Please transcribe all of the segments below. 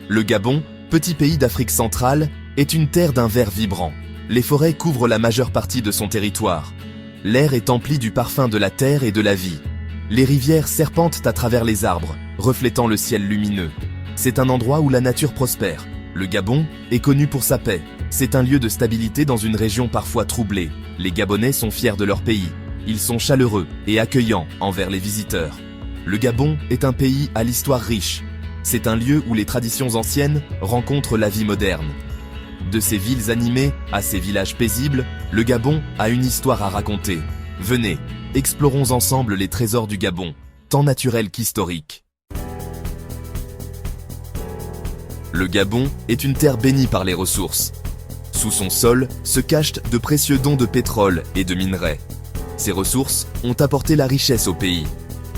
Le Gabon, petit pays d'Afrique centrale, est une terre d'un vert vibrant. Les forêts couvrent la majeure partie de son territoire. L'air est empli du parfum de la terre et de la vie. Les rivières serpentent à travers les arbres, reflétant le ciel lumineux. C'est un endroit où la nature prospère. Le Gabon est connu pour sa paix. C'est un lieu de stabilité dans une région parfois troublée. Les Gabonais sont fiers de leur pays. Ils sont chaleureux et accueillants envers les visiteurs. Le Gabon est un pays à l'histoire riche. C'est un lieu où les traditions anciennes rencontrent la vie moderne. De ses villes animées à ses villages paisibles, le Gabon a une histoire à raconter. Venez, explorons ensemble les trésors du Gabon, tant naturels qu'historiques. Le Gabon est une terre bénie par les ressources. Sous son sol se cachent de précieux dons de pétrole et de minerais. Ces ressources ont apporté la richesse au pays.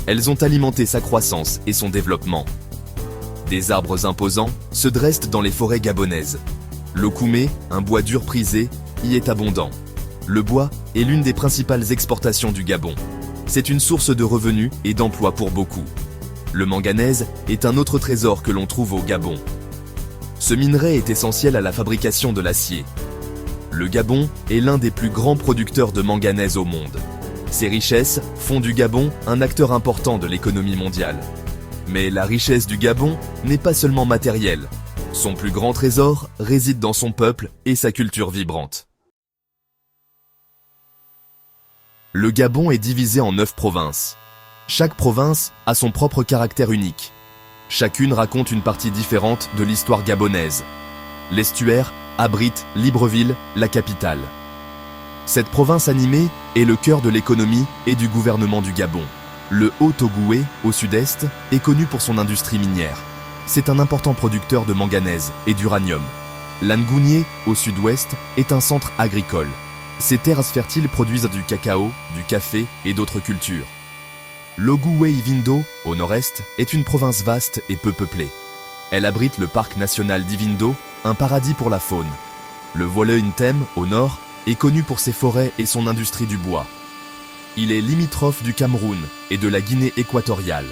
Elles ont alimenté sa croissance et son développement. Des arbres imposants se dressent dans les forêts gabonaises. L'okoumé, un bois dur prisé, y est abondant. Le bois est l'une des principales exportations du Gabon. C'est une source de revenus et d'emplois pour beaucoup. Le manganèse est un autre trésor que l'on trouve au Gabon. Ce minerai est essentiel à la fabrication de l'acier. Le Gabon est l'un des plus grands producteurs de manganèse au monde. Ces richesses font du Gabon un acteur important de l'économie mondiale. Mais la richesse du Gabon n'est pas seulement matérielle. Son plus grand trésor réside dans son peuple et sa culture vibrante. Le Gabon est divisé en 9 provinces. Chaque province a son propre caractère unique. Chacune raconte une partie différente de l'histoire gabonaise. L'estuaire abrite Libreville, la capitale. Cette province animée est le cœur de l'économie et du gouvernement du Gabon. Le Haut-Ogooué, au sud-est, est connu pour son industrie minière. C'est un important producteur de manganèse et d'uranium. L'Angounié, au sud-ouest, est un centre agricole. Ces terres fertiles produisent du cacao, du café et d'autres cultures. L'Ogooué-Ivindo, au nord-est, est une province vaste et peu peuplée. Elle abrite le parc national d'Ivindo, un paradis pour la faune. Le Woleu-Ntem, au nord, est connu pour ses forêts et son industrie du bois. Il est limitrophe du Cameroun et de la Guinée équatoriale.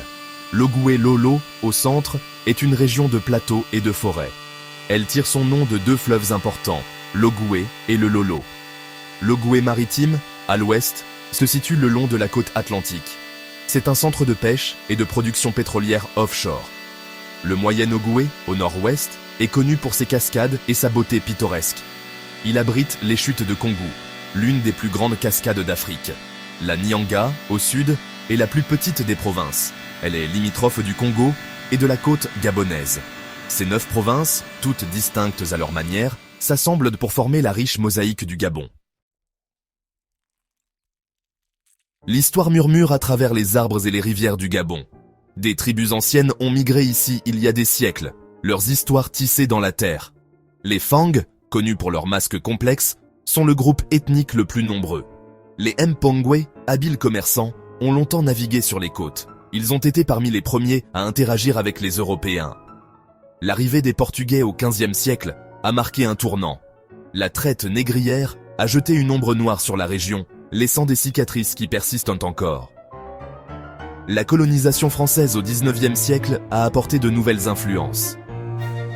L'Ogooué-Lolo, au centre, est une région de plateaux et de forêts. Elle tire son nom de 2 fleuves importants, l'Ogooué et le Lolo. L'Ogooué maritime, à l'ouest, se situe le long de la côte atlantique. C'est un centre de pêche et de production pétrolière offshore. Le Moyen-Ogooué, au nord-ouest, est connu pour ses cascades et sa beauté pittoresque. Il abrite les chutes de Kongou, l'une des plus grandes cascades d'Afrique. La Nyanga, au sud, est la plus petite des provinces. Elle est limitrophe du Congo et de la côte gabonaise. Ces 9 provinces, toutes distinctes à leur manière, s'assemblent pour former la riche mosaïque du Gabon. L'histoire murmure à travers les arbres et les rivières du Gabon. Des tribus anciennes ont migré ici il y a des siècles, leurs histoires tissées dans la terre. Les Fang, connus pour leurs masques complexes, sont le groupe ethnique le plus nombreux. Les Mpongwe, habiles commerçants, ont longtemps navigué sur les côtes. Ils ont été parmi les premiers à interagir avec les Européens. L'arrivée des Portugais au XVe siècle a marqué un tournant. La traite négrière a jeté une ombre noire sur la région, laissant des cicatrices qui persistent encore. La colonisation française au XIXe siècle a apporté de nouvelles influences.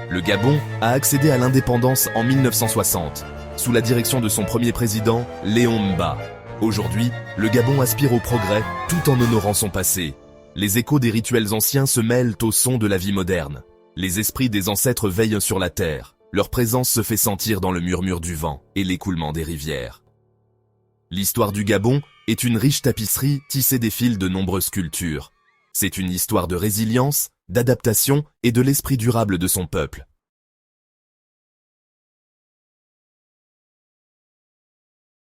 Le Gabon a accédé à l'indépendance en 1960, sous la direction de son premier président, Léon Mba. Aujourd'hui, le Gabon aspire au progrès tout en honorant son passé. Les échos des rituels anciens se mêlent au son de la vie moderne. Les esprits des ancêtres veillent sur la terre. Leur présence se fait sentir dans le murmure du vent et l'écoulement des rivières. L'histoire du Gabon est une riche tapisserie tissée des fils de nombreuses cultures. C'est une histoire de résilience, d'adaptation et de l'esprit durable de son peuple.